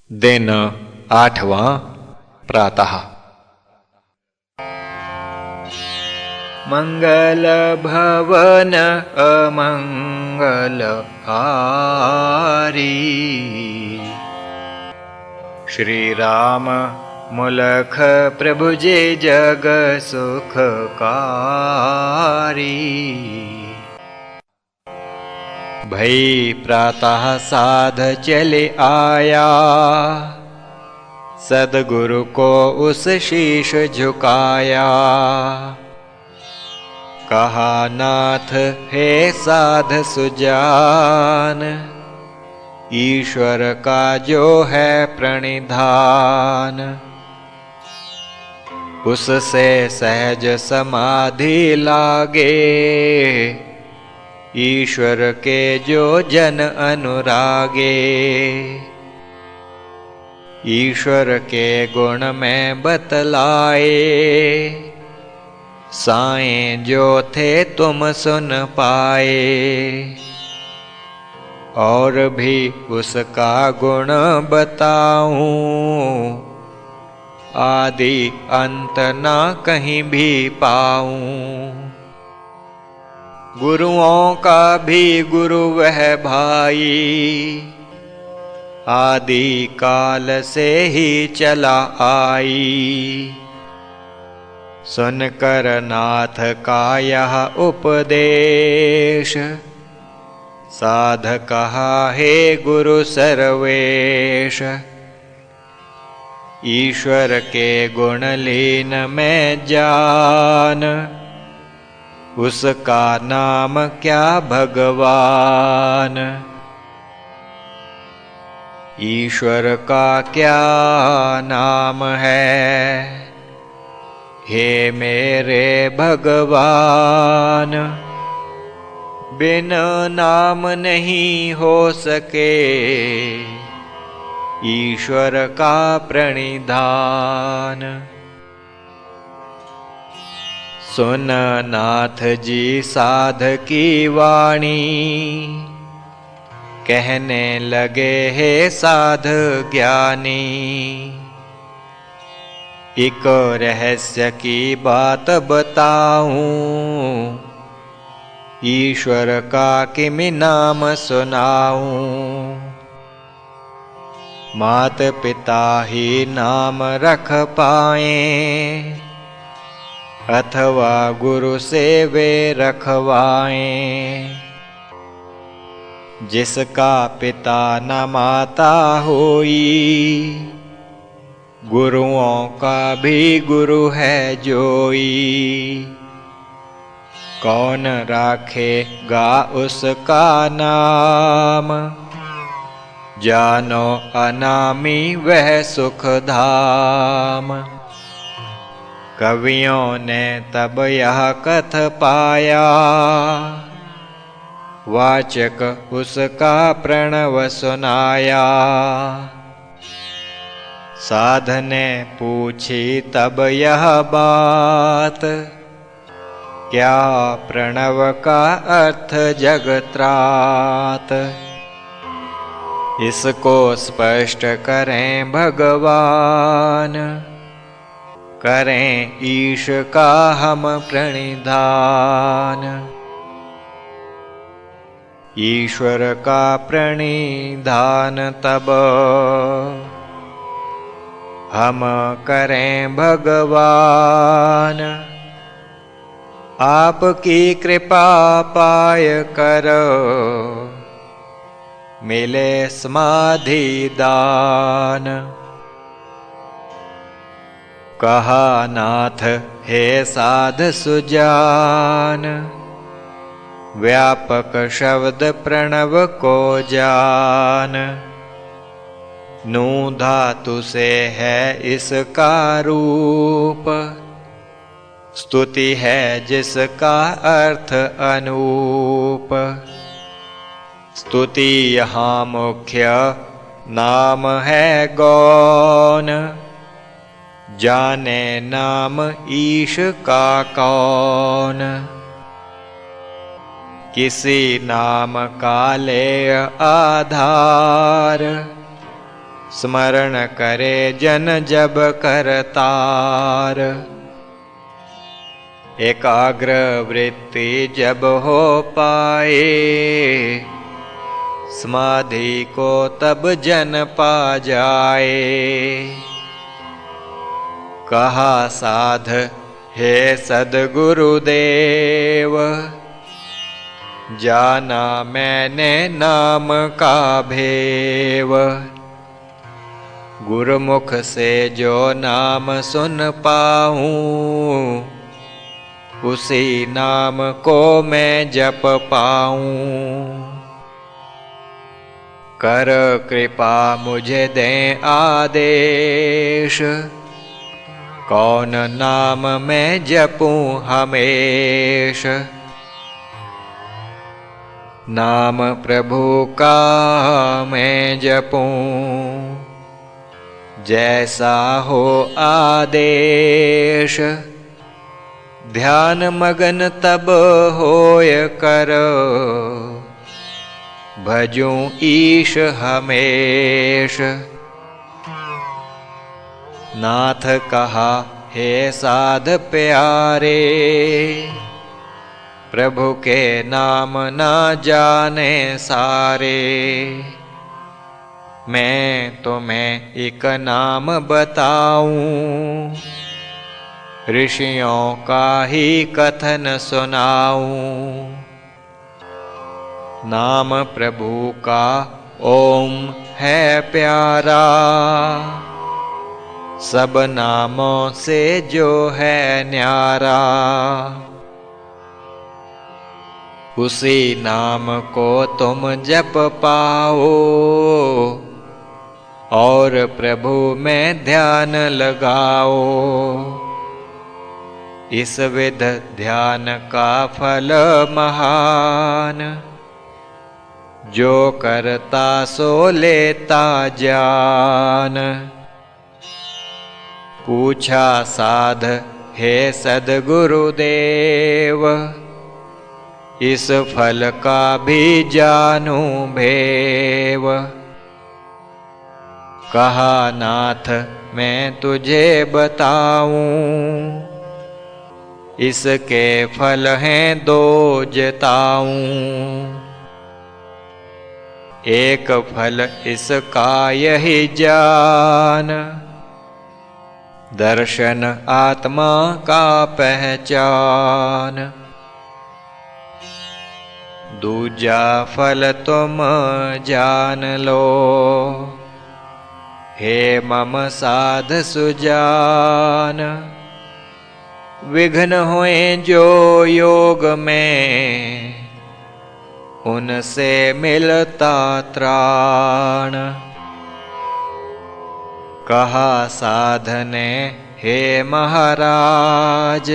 दिन 8वां प्रातः। मंगल भवन अमंगल हारी, श्री राम मुलख प्रभु जे जग सुखकारी। भई प्रातः साध चले आया, सदगुरु को उस शीश झुकाया। कहा नाथ हे साध सुजान, ईश्वर का जो है प्रणिधान। उससे सहज समाधि लागे, ईश्वर के जो जन अनुरागे। ईश्वर के गुण में बतलाए, साएं जो थे तुम सुन पाए। और भी उसका गुण बताऊं, आदि अंत ना कहीं भी पाऊं। गुरुओं का भी गुरु वह भाई, आदि काल से ही चला आई। सुनकर नाथ का यह उपदेश, साध कहा हे गुरु सर्वेश। ईश्वर के गुण लीन में जान, उसका नाम क्या भगवान। ईश्वर का क्या नाम है, हे मेरे भगवान। बिन नाम नहीं हो सके, ईश्वर का प्रणिधान। सुन नाथ जी साध की वाणी, कहने लगे हे साध ज्ञानी। एक रहस्य की बात बताऊं, ईश्वर का किमि नाम सुनाऊं। मात पिता ही नाम रख पाए, अथवा गुरु से वे रखवाएं। जिसका पिता न माता होई, गुरुओं का भी गुरु है जोई। कौन राखेगा उसका नाम, जानो अनामी वह सुख धाम। कवियों ने तब यह कथ पाया, वाचक उसका प्रणव सुनाया। साध ने पूछी तब यह बात, क्या प्रणव का अर्थ जगत्रात। इसको स्पष्ट करें भगवान, करें ईश का हम प्रणिधान। ईश्वर का प्रणिधान तब हम करें भगवान। आपकी कृपा पाय कर, मिले समाधि दान। कहा नाथ हे साध सुजान, व्यापक शब्द प्रणव को जान। नू धातु से है इसका रूप, स्तुति है जिसका अर्थ अनूप। स्तुति यहाँ मुख्य नाम है गौन, जाने नाम ईश का कौन। किसी नाम का ले आधार, स्मरण करे जन जब करतार। एकाग्र वृत्ति जब हो पाए, समाधि को तब जन पा जाए। कहा साध हे सद्गुरुदेव, जाना मैंने नाम का भेव। गुरुमुख से जो नाम सुन पाऊं, उसी नाम को मैं जप पाऊं। कर कृपा मुझे दें आदेश, कौन नाम मैं जपूं हमेश। नाम प्रभु का मैं जपूं, जैसा हो आदेश। ध्यान मगन तब होय कर, भजूं ईश हमेश। नाथ कहा हे साध प्यारे, प्रभु के नाम ना जाने सारे। मैं तुम्हें एक नाम बताऊं, ऋषियों का ही कथन सुनाऊं। नाम प्रभु का ओम है प्यारा, सब नामों से जो है न्यारा। उसी नाम को तुम जप पाओ, और प्रभु में ध्यान लगाओ। इस विध ध्यान का फल महान, जो करता सो लेता जान। पूछा साध हे सद्गुरुदेव, इस फल का भी जानू भेव। कहा नाथ मैं तुझे बताऊं, इसके फल हैं दो जताऊं। एक फल इसका यही जान, दर्शन आत्मा का पहचान। दूजा फल तुम जान लो, हे मम साध सुजान। विघ्न होए जो योग में, उनसे मिलता त्राण। कहा साधने हे महाराज,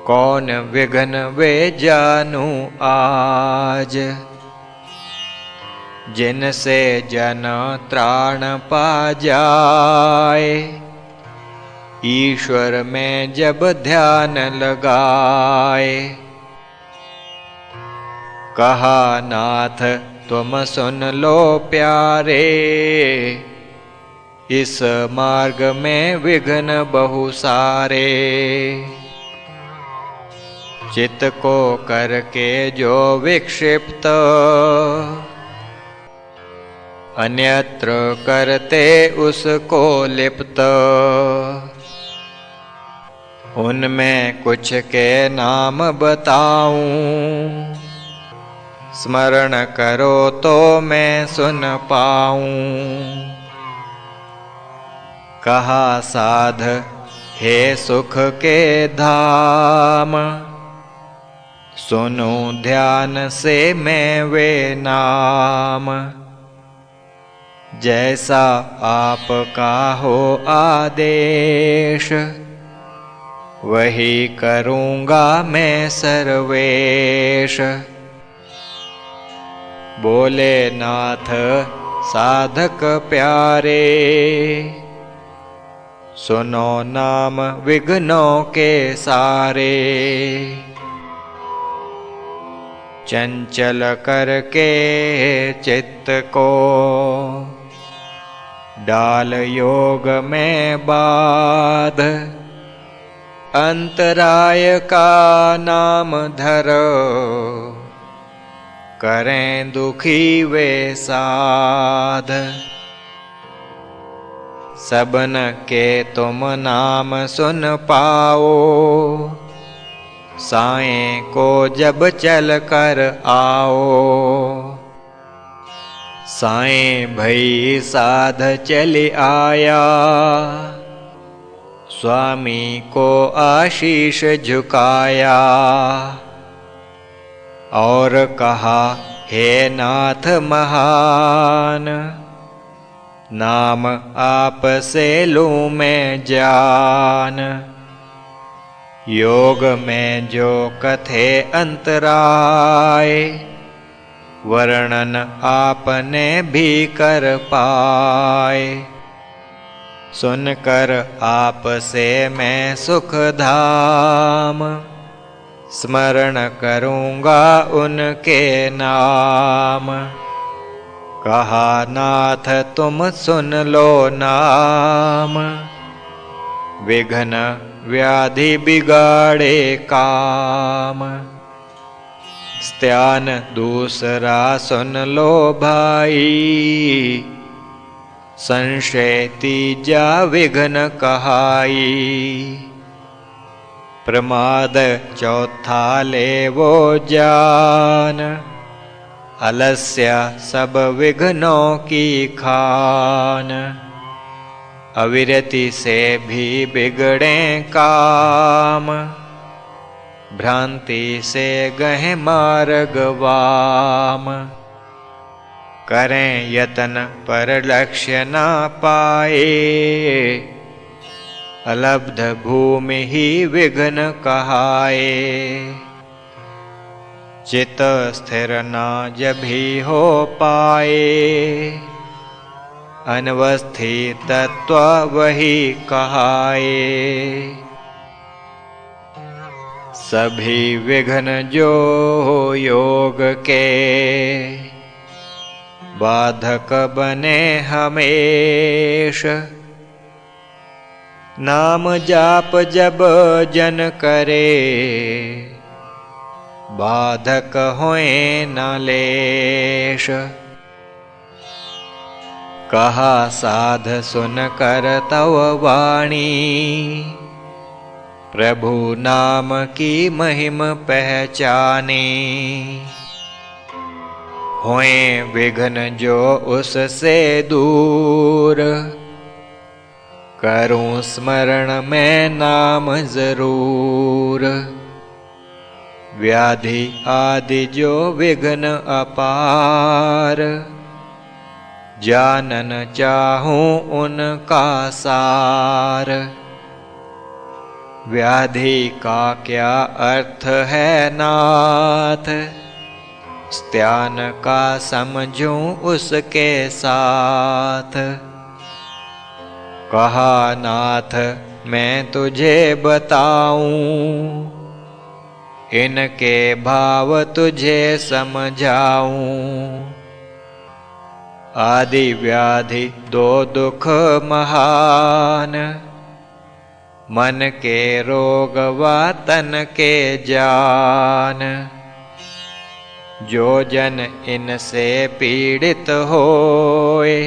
कौन विघ्न वे जानू आज। जिनसे जन त्राण पा जाए, ईश्वर में जब ध्यान लगाए। कहा नाथ तुम सुन लो प्यारे, इस मार्ग में विघ्न बहु सारे। चित्त को करके जो विक्षिप्त, अन्यत्र करते उसको लिप्त। उनमें कुछ के नाम बताऊं, स्मरण करो तो मैं सुन पाऊं। कहा साध हे सुख के धाम, सुनो ध्यान से मैं वे नाम। जैसा आपका हो आदेश, वही करूँगा मैं सर्वेश। बोले नाथ साधक प्यारे, सुनो नाम विघ्नों के सारे। चंचल करके चित्त को, डाल योग में बाध, अंतराय का नाम धरो, करें दुखी वे साध। सबन के तुम नाम सुन पाओ, साएं को जब चल कर आओ। साएं भई साध चले आया, स्वामी को आशीष झुकाया। और कहा हे नाथ महान, नाम आप से लूं मैं जान। योग में जो कथे अंतराय, वर्णन आपने भी कर पाए। सुनकर आप से मैं सुख धाम, स्मरण करूँगा उनके नाम। कहा नाथ तुम सुन लो नाम, विघ्न व्याधि बिगाड़े काम। स्त्यान दूसरा सुन लो भाई, संशय तीजा विघ्न कहाई। प्रमाद चौथा ले वो जान, अलस्य सब विघ्नों की खान। अविरति से भी बिगड़े काम, भ्रांति से गहे मार्ग वाम। करें यतन पर लक्ष्य न पाए, अलब्ध भूमि ही विघ्न कहाए। चित स्थिर न जभी हो पाए, अनवस्थित तत्व वही कहाए। सभी विघ्न जो योग के, बाधक बने हमेश। नाम जाप जब जन करे, बाधक होए न लेश। कहा साध सुन कर तव वाणी, प्रभु नाम की महिम पहचानी। होए विघ्न जो उससे दूर, करूं स्मरण में नाम जरूर। व्याधि आदि जो विघ्न अपार, जानन चाहूं उनका सार। व्याधि का क्या अर्थ है नाथ, स्त्यान का समझूं उसके साथ। कहा नाथ मैं तुझे बताऊं, इनके भाव तुझे समझाऊं। आदि व्याधि दो दुख महान, मन के रोग व तन के जान। जो जन इनसे पीड़ित होए,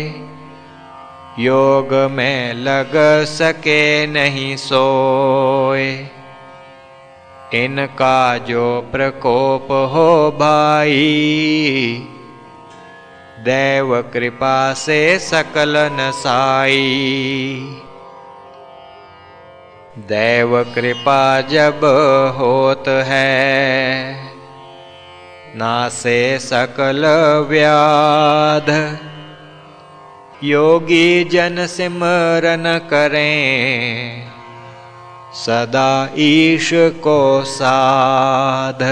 योग में लग सके नहीं सोए। इनका जो प्रकोप हो भाई, दैव कृपा से सकल नसाई। दैव कृपा जब होत है, नासे सकल व्याध। योगी जन सिमरन करें, सदा ईश को साध।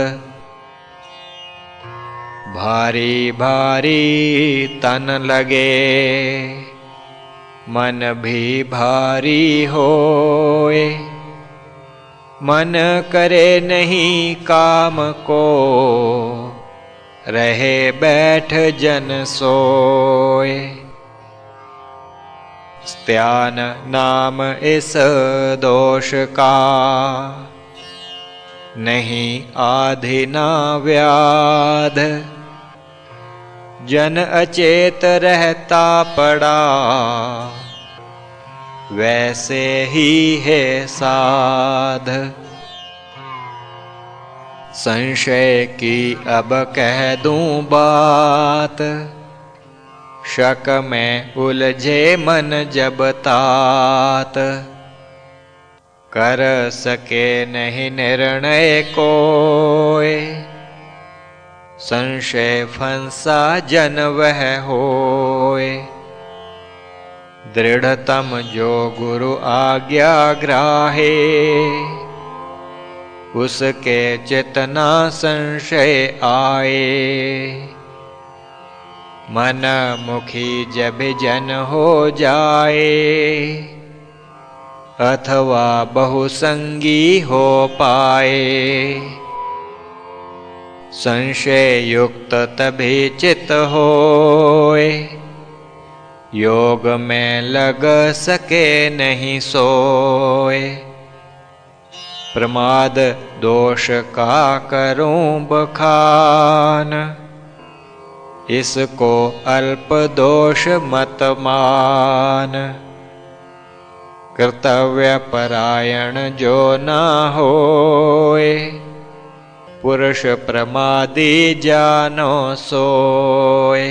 भारी भारी तन लगे, मन भी भारी होए। मन करे नहीं काम को, रहे बैठ जन सोए। त्यान नाम इस दोष का, नहीं आधि ना व्याध। जन अचेत रहता पड़ा, वैसे ही है साध। संशय की अब कह दूं बात, शक में उलझे मन जब तात। कर सके नहीं निर्णय कोय, संशय फंसा जन वह होय। दृढ़तम जो गुरु आज्ञा ग्राहे, उसके चितना संशय आए। मन मुखी जब जन हो जाए, अथवा बहुसंगी हो पाए। संशय युक्त तभी चित होए, योग में लग सके नहीं सोए। प्रमाद दोष का करूं बखान, इसको अल्प दोष मत मान। कर्तव्य परायण जो ना होए, पुरुष प्रमादी जानो सोए।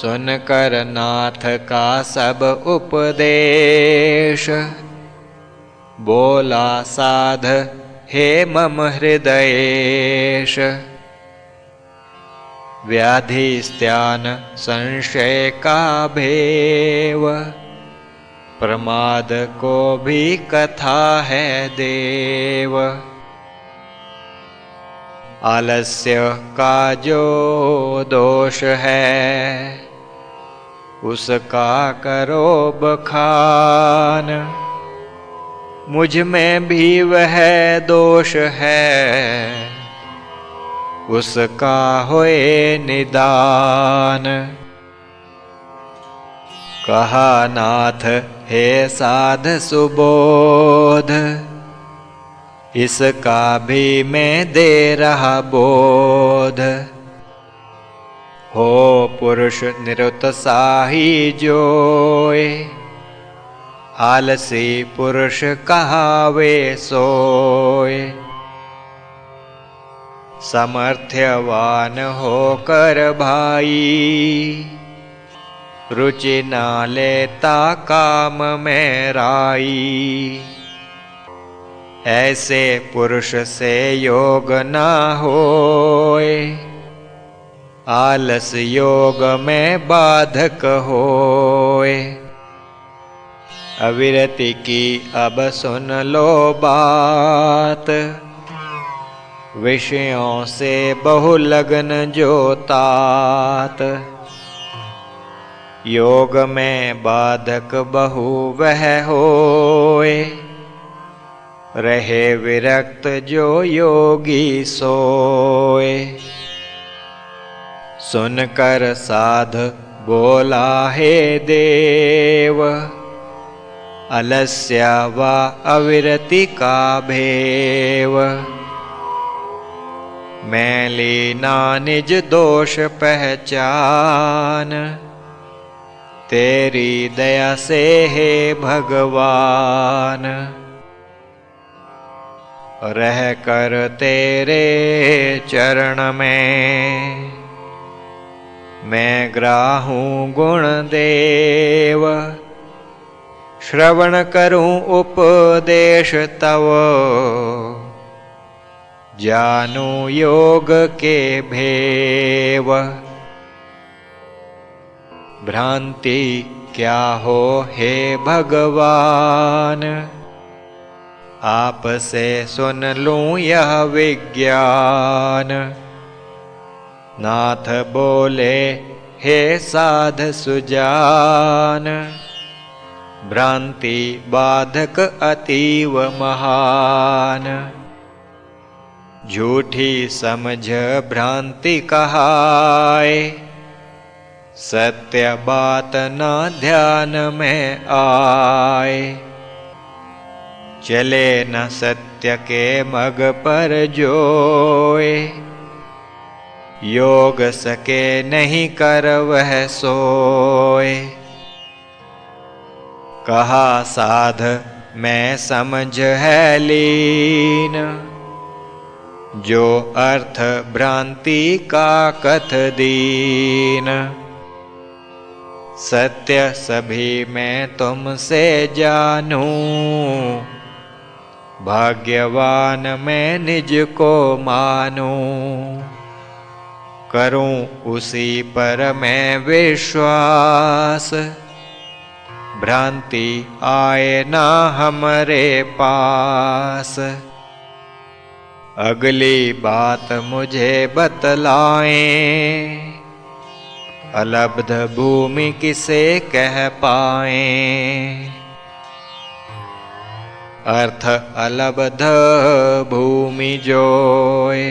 सुनकर नाथ का सब उपदेश, बोला साध हे मम हृदयेश। व्याधि स्त्यान संशय का भेव, प्रमाद को भी कथा है देव। आलस्य का जो दोष है, उसका करो बखान। मुझ में भी वह दोष है, उसका होए निदान। कहा नाथ हे साध सुबोध, इसका भी मैं दे रहा बोध। हो पुरुष निरुत्साही जोय, आलसी पुरुष कहावे सोय। समर्थ्यवान होकर भाई, रुचि ना लेता काम में राई। ऐसे पुरुष से योग ना होए, आलस योग में बाधक होए। अविरति की अब सुन लो बात, विषयों से बहु लगन जो तात। योग में बाधक बहु वह होए, रहे विरक्त जो योगी सोए। सुनकर साध बोला हे देव, अलस्य व अविरति का भेव। मैली ना निज दोष पहचान, तेरी दया से हे भगवान। रह कर तेरे चरण में, मैं ग्राहूं गुण देव। श्रवण करूं उपदेश तव, जानू योग के भेव। भ्रांति क्या हो हे भगवान, आप से सुन लूं यह विज्ञान। नाथ बोले हे साध सुजान, भ्रांति बाधक अतीव महान। झूठी समझ भ्रांति कहाए, सत्य बात न ध्यान में आए, चले न सत्य के मग पर जोए, योग सके नहीं कर वह सोए। कहा साध मैं समझ है लीन, जो अर्थ भ्रांति का कथ दीन। सत्य सभी मैं तुमसे जानूं, भाग्यवान मैं निज को मानूं। करूं उसी पर मैं विश्वास, भ्रांति आए ना हमरे पास। अगली बात मुझे बतलाएं, अलब्ध भूमि किसे कह पाएं। अर्थ अलब्ध भूमि जोए,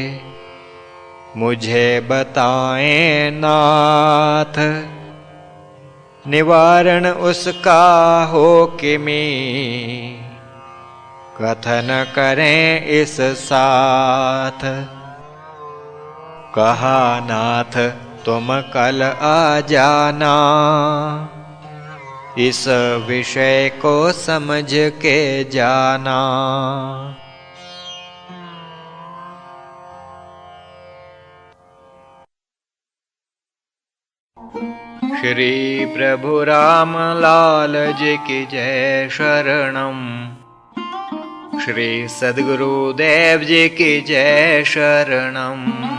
मुझे बताएं नाथ। निवारण उसका हो किमी, कथन करें इस साथ। कहा नाथ तुम कल आ जाना, इस विषय को समझ के जाना। श्री प्रभु राम लाल जी की जय शरणम। श्री सद्गुरुदेव जी की जय शरणम।